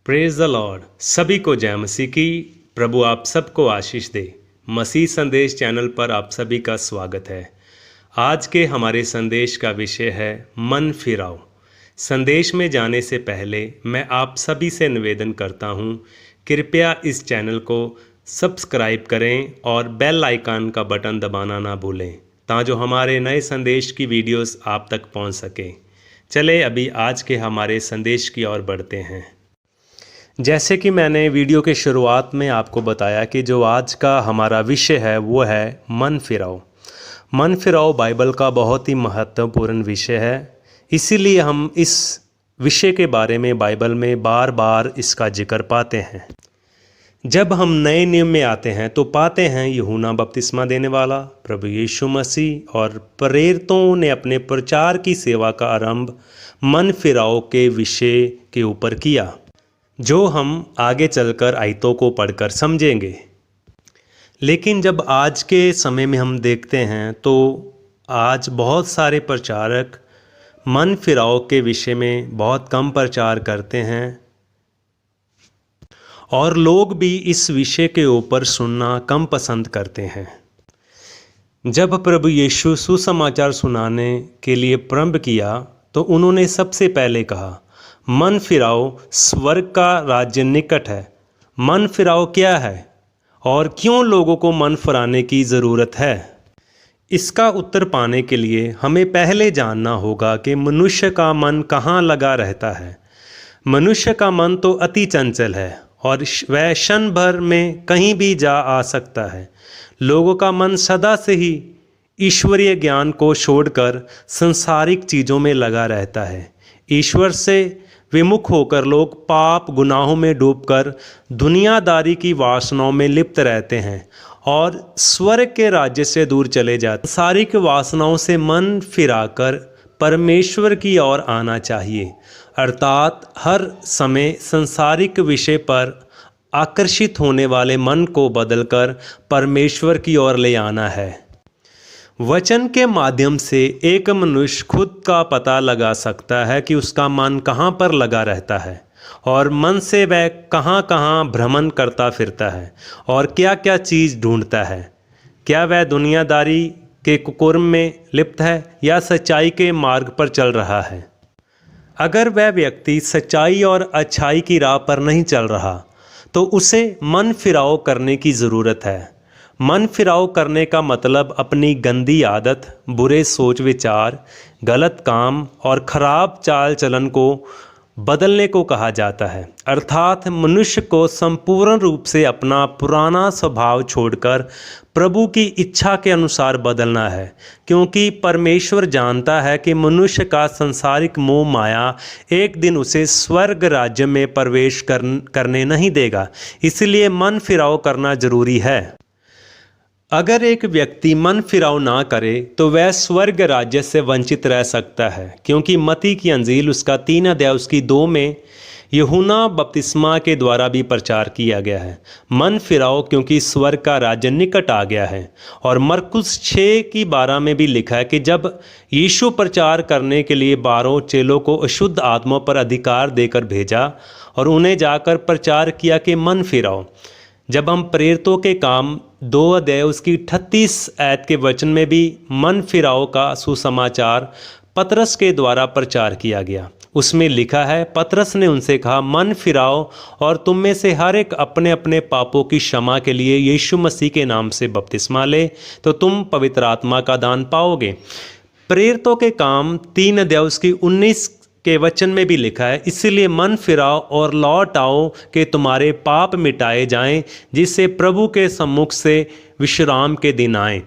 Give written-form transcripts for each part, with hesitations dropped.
Praise the Lord. सभी को जय मसीह की। प्रभु आप सबको आशीष दे। मसीह संदेश चैनल पर आप सभी का स्वागत है। आज के हमारे संदेश का विषय है मन फिराओ। संदेश में जाने से पहले मैं आप सभी से निवेदन करता हूँ, कृपया इस चैनल को सब्सक्राइब करें और बेल आइकन का बटन दबाना ना भूलें, ताकि हमारे नए संदेश की वीडियोस आप तक पहुँच सकें। चले अभी आज के हमारे संदेश की ओर बढ़ते हैं। जैसे कि मैंने वीडियो के शुरुआत में आपको बताया कि जो आज का हमारा विषय है वो है मन फिराओ। मन फिराओ बाइबल का बहुत ही महत्वपूर्ण विषय है, इसीलिए हम इस विषय के बारे में बाइबल में बार बार इसका जिक्र पाते हैं। जब हम नए नियम में आते हैं तो पाते हैं यूहन्ना बपतिस्मा देने वाला, प्रभु यीशु मसीह और प्रेरितों ने अपने प्रचार की सेवा का आरंभ मन फिराओ के विषय के ऊपर किया, जो हम आगे चलकर आयतों को पढ़कर समझेंगे। लेकिन जब आज के समय में हम देखते हैं तो आज बहुत सारे प्रचारक मन फिराओ के विषय में बहुत कम प्रचार करते हैं और लोग भी इस विषय के ऊपर सुनना कम पसंद करते हैं। जब प्रभु यीशु सुसमाचार सुनाने के लिए प्रारंभ किया तो उन्होंने सबसे पहले कहा, मन फिराओ, स्वर्ग का राज्य निकट है। मन फिराओ क्या है और क्यों लोगों को मन फिराने की ज़रूरत है? इसका उत्तर पाने के लिए हमें पहले जानना होगा कि मनुष्य का मन कहाँ लगा रहता है। मनुष्य का मन तो अति चंचल है और वह क्षण भर में कहीं भी जा आ सकता है। लोगों का मन सदा से ही ईश्वरीय ज्ञान को छोड़कर संसारिक चीज़ों में लगा रहता है। ईश्वर से विमुख होकर लोग पाप गुनाहों में डूबकर दुनियादारी की वासनाओं में लिप्त रहते हैं और स्वर्ग के राज्य से दूर चले जाते। संसारिक वासनाओं से मन फिराकर परमेश्वर की ओर आना चाहिए, अर्थात हर समय संसारिक विषय पर आकर्षित होने वाले मन को बदलकर परमेश्वर की ओर ले आना है। वचन के माध्यम से एक मनुष्य खुद का पता लगा सकता है कि उसका मन कहाँ पर लगा रहता है और मन से वह कहाँ कहाँ भ्रमण करता फिरता है और क्या क्या चीज़ ढूंढता है। क्या वह दुनियादारी के कुकर्म में लिप्त है या सच्चाई के मार्ग पर चल रहा है? अगर वह व्यक्ति सच्चाई और अच्छाई की राह पर नहीं चल रहा तो उसे मन फिराओ करने की ज़रूरत है। मन फिराओ करने का मतलब अपनी गंदी आदत, बुरे सोच विचार, गलत काम और ख़राब चाल चलन को बदलने को कहा जाता है। अर्थात मनुष्य को संपूर्ण रूप से अपना पुराना स्वभाव छोड़कर प्रभु की इच्छा के अनुसार बदलना है, क्योंकि परमेश्वर जानता है कि मनुष्य का संसारिक मोह माया एक दिन उसे स्वर्ग राज्य में प्रवेश करने नहीं देगा। इसलिए मन फिराओ करना जरूरी है। अगर एक व्यक्ति मन फिराव ना करे तो वह स्वर्ग राज्य से वंचित रह सकता है, क्योंकि मत्ती की अंजील उसका 3 अध्याय उसकी 2 में यूहन्ना बपतिस्मा के द्वारा भी प्रचार किया गया है, मन फिराओ क्योंकि स्वर्ग का राज्य निकट आ गया है। और मरकुस 6:12 में भी लिखा है कि जब यीशु प्रचार करने के लिए 12 चेलों को अशुद्ध आत्माओं पर अधिकार देकर भेजा और उन्हें जाकर प्रचार किया कि मन फिराओ। जब हम प्रेरितों के काम 2 अध्याय उसकी 38 आयत के वचन में भी मन फिराओ का सुसमाचार पतरस के द्वारा प्रचार किया गया। उसमें लिखा है, पतरस ने उनसे कहा, मन फिराओ और तुम में से हर एक अपने अपने पापों की क्षमा के लिए यीशु मसीह के नाम से बपतिस्मा ले, तो तुम पवित्र आत्मा का दान पाओगे। प्रेरितों के काम 3 अध्याय उसकी 19 के वचन में भी लिखा है, इसलिए मन फिराओ और लौट आओ कि तुम्हारे पाप मिटाए जाएं, जिससे प्रभु के सम्मुख से विश्राम के दिन आए।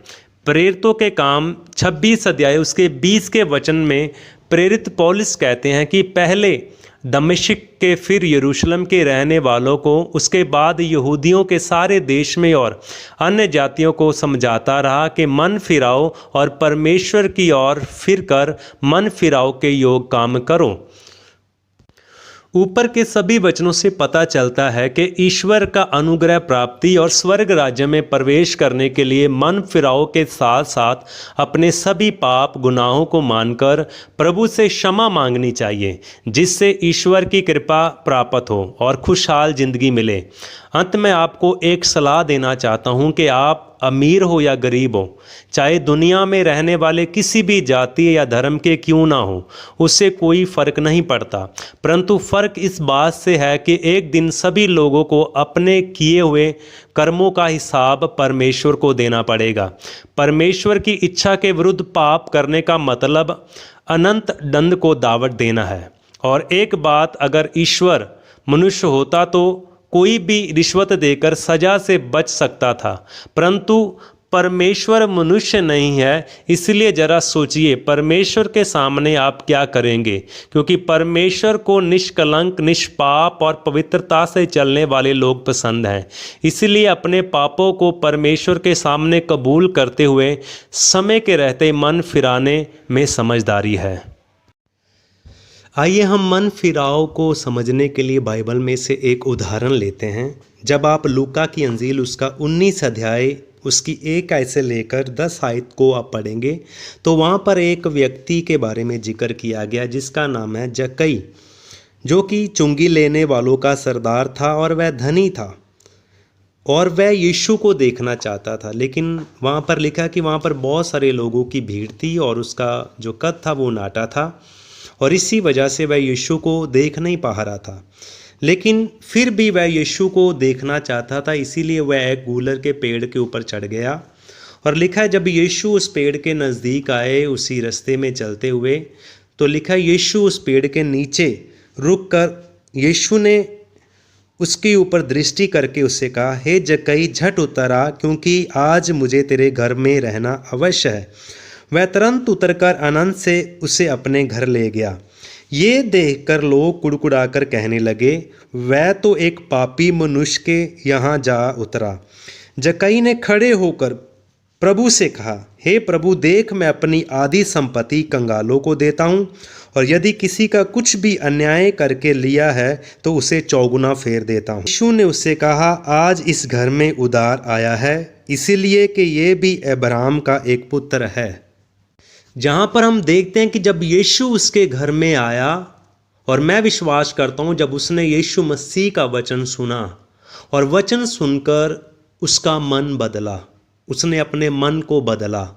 प्रेरितों के काम 26 अध्याय उसके 20 के वचन में प्रेरित पौलुस कहते हैं कि पहले दमिश्क के, फिर यरूशलेम के रहने वालों को, उसके बाद यहूदियों के सारे देश में और अन्य जातियों को समझाता रहा कि मन फिराओ और परमेश्वर की ओर फिरकर मन फिराओ के योग काम करो। ऊपर के सभी वचनों से पता चलता है कि ईश्वर का अनुग्रह प्राप्ति और स्वर्ग राज्य में प्रवेश करने के लिए मन फिराव के साथ साथ अपने सभी पाप गुनाहों को मानकर प्रभु से क्षमा मांगनी चाहिए, जिससे ईश्वर की कृपा प्राप्त हो और खुशहाल जिंदगी मिले। अंत में आपको एक सलाह देना चाहता हूँ कि आप अमीर हो या गरीब हो, चाहे दुनिया में रहने वाले किसी भी जाति या धर्म के क्यों ना हो, उससे कोई फर्क नहीं पड़ता। परंतु फर्क इस बात से है कि एक दिन सभी लोगों को अपने किए हुए कर्मों का हिसाब परमेश्वर को देना पड़ेगा। परमेश्वर की इच्छा के विरुद्ध पाप करने का मतलब अनंत दंड को दावत देना है। और एक बात, अगर ईश्वर मनुष्य होता तो कोई भी रिश्वत देकर सजा से बच सकता था, परंतु परमेश्वर मनुष्य नहीं है। इसलिए जरा सोचिए परमेश्वर के सामने आप क्या करेंगे, क्योंकि परमेश्वर को निष्कलंक, निष्पाप और पवित्रता से चलने वाले लोग पसंद हैं। इसलिए अपने पापों को परमेश्वर के सामने कबूल करते हुए समय के रहते मन फिराने में समझदारी है। आइए हम मन फिराव को समझने के लिए बाइबल में से एक उदाहरण लेते हैं। जब आप लूका की अंजील उसका 19 अध्याय उसकी 1 आयत से लेकर 10 आयत को आप पढ़ेंगे तो वहाँ पर एक व्यक्ति के बारे में जिक्र किया गया जिसका नाम है जक्कई, जो कि चुंगी लेने वालों का सरदार था और वह धनी था और वह यीशु को देखना चाहता था। लेकिन वहाँ पर लिखा कि वहाँ पर बहुत सारे लोगों की भीड़ थी और उसका जो कद था वो नाटा था और इसी वजह से वह यीशु को देख नहीं पा रहा था। लेकिन फिर भी वह यीशु को देखना चाहता था, इसीलिए वह एक गूलर के पेड़ के ऊपर चढ़ गया। और लिखा है जब यीशु उस पेड़ के नज़दीक आए उसी रास्ते में चलते हुए, तो लिखा है यीशु उस पेड़ के नीचे रुक कर यीशु ने उसके ऊपर दृष्टि करके उससे कहा, हे जक्कई झट उतर आ, क्योंकि आज मुझे तेरे घर में रहना अवश्य है। वह तुरंत उतरकर आनंद से उसे अपने घर ले गया। ये देखकर लोग कुड़कुड़ाकर कहने लगे, वह तो एक पापी मनुष्य के यहाँ जा उतरा। जक्कई ने खड़े होकर प्रभु से कहा, हे प्रभु, देख मैं अपनी आधी संपत्ति कंगालों को देता हूँ और यदि किसी का कुछ भी अन्याय करके लिया है तो उसे चौगुना फेर देता हूँ। यीशु ने उससे कहा, आज इस घर में उद्धार आया है, इसीलिए कि ये भी अब्राहम का एक पुत्र है। जहाँ पर हम देखते हैं कि जब यीशु उसके घर में आया, और मैं विश्वास करता हूँ जब उसने यीशु मसीह का वचन सुना और वचन सुनकर उसका मन बदला, उसने अपने मन को बदला,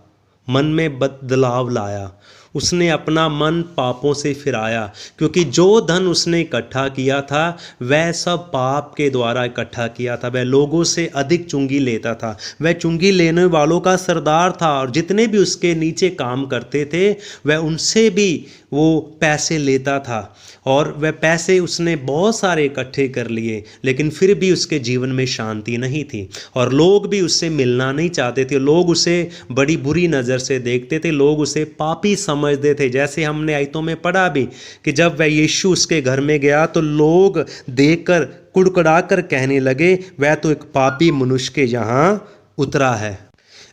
मन में बदलाव लाया, उसने अपना मन पापों से फिराया, क्योंकि जो धन उसने इकट्ठा किया था वह सब पाप के द्वारा इकट्ठा किया था। वह लोगों से अधिक चुंगी लेता था, वह चुंगी लेने वालों का सरदार था और जितने भी उसके नीचे काम करते थे वह उनसे भी वो पैसे लेता था और वह पैसे उसने बहुत सारे इकट्ठे कर लिए, लेकिन फिर भी उसके जीवन में शांति नहीं थी और लोग भी उससे मिलना नहीं चाहते थे। लोग उसे बड़ी बुरी नज़र से देखते थे, लोग उसे पापी समझते थे। जैसे हमने आयतों में पढ़ा भी कि जब वह यीशु उसके घर में गया तो लोग देखकर कुड़कुड़ाकर कहने लगे, वह तो एक पापी मनुष्य के यहाँ उतरा है।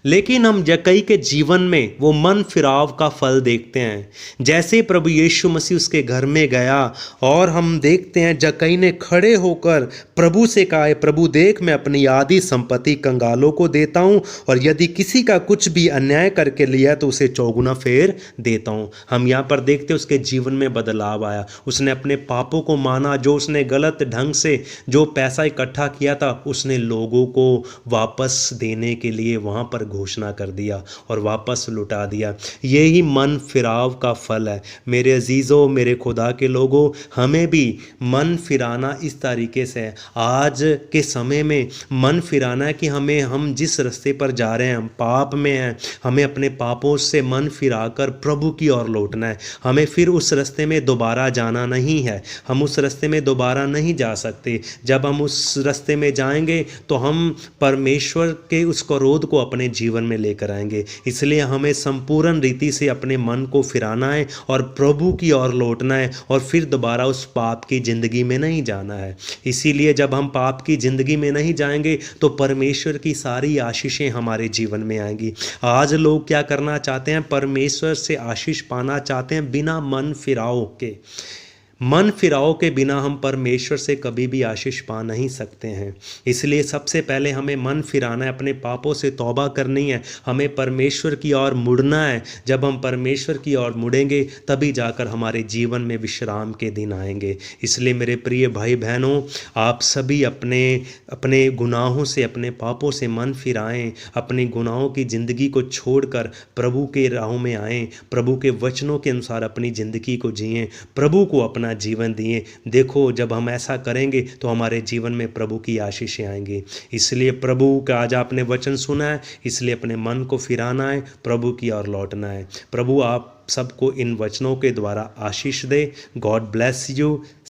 लेकिन हम जक्कई के जीवन में वो मन फिराव का फल देखते हैं। जैसे प्रभु यीशु मसीह उसके घर में गया और हम देखते हैं जक्कई ने खड़े होकर प्रभु से कहा, प्रभु देख मैं अपनी आधी संपत्ति कंगालों को देता हूँ और यदि किसी का कुछ भी अन्याय करके लिया तो उसे चौगुना फेर देता हूँ। हम यहाँ पर देखते हैं उसके जीवन में बदलाव आया, उसने अपने पापों को माना, जो उसने गलत ढंग से जो पैसा इकट्ठा किया था उसने लोगों को वापस देने के लिए वहाँ पर घोषणा कर दिया और वापस लुटा दिया। यही मन फिराव का फल है। मेरे अजीज़ों, मेरे खुदा के लोगों, हमें भी मन फिराना इस तरीके से है। आज के समय में मन फिराना है कि हम जिस रास्ते पर जा रहे हैं, हम पाप में हैं, हमें अपने पापों से मन फिराकर प्रभु की ओर लौटना है। हमें फिर उस रास्ते में दोबारा जाना नहीं है, हम उस रास्ते में दोबारा नहीं जा सकते। जब हम उस रास्ते में जाएंगे तो हम परमेश्वर के उस क्रोध को अपने जीवन में लेकर आएंगे। इसलिए हमें संपूर्ण रीति से अपने मन को फिराना है और प्रभु की ओर लौटना है और फिर दोबारा उस पाप की ज़िंदगी में नहीं जाना है। इसीलिए जब हम पाप की ज़िंदगी में नहीं जाएंगे तो परमेश्वर की सारी आशीषें हमारे जीवन में आएंगी। आज लोग क्या करना चाहते हैं? परमेश्वर से आशीष पाना चाहते हैं बिना मन फिराव के। मन फिराव के बिना हम परमेश्वर से कभी भी आशीष पा नहीं सकते हैं। इसलिए सबसे पहले हमें मन फिराना है, अपने पापों से तौबा करनी है, हमें परमेश्वर की ओर मुड़ना है। जब हम परमेश्वर की ओर मुड़ेंगे तभी जाकर हमारे जीवन में विश्राम के दिन आएंगे। इसलिए मेरे प्रिय भाई बहनों, आप सभी अपने अपने गुनाहों से, अपने पापों से मन फिराएं, अपनी गुनाहों की ज़िंदगी को छोड़कर प्रभु के राहों में आएं, प्रभु के वचनों के अनुसार अपनी ज़िंदगी को जिएं, प्रभु को अपना जीवन दिए। देखो, जब हम ऐसा करेंगे तो हमारे जीवन में प्रभु की आशीषें आएंगी। इसलिए प्रभु का आज आपने वचन सुना है, इसलिए अपने मन को फिराना है, प्रभु की ओर लौटना है। प्रभु आप सबको इन वचनों के द्वारा आशीष दे। God bless you.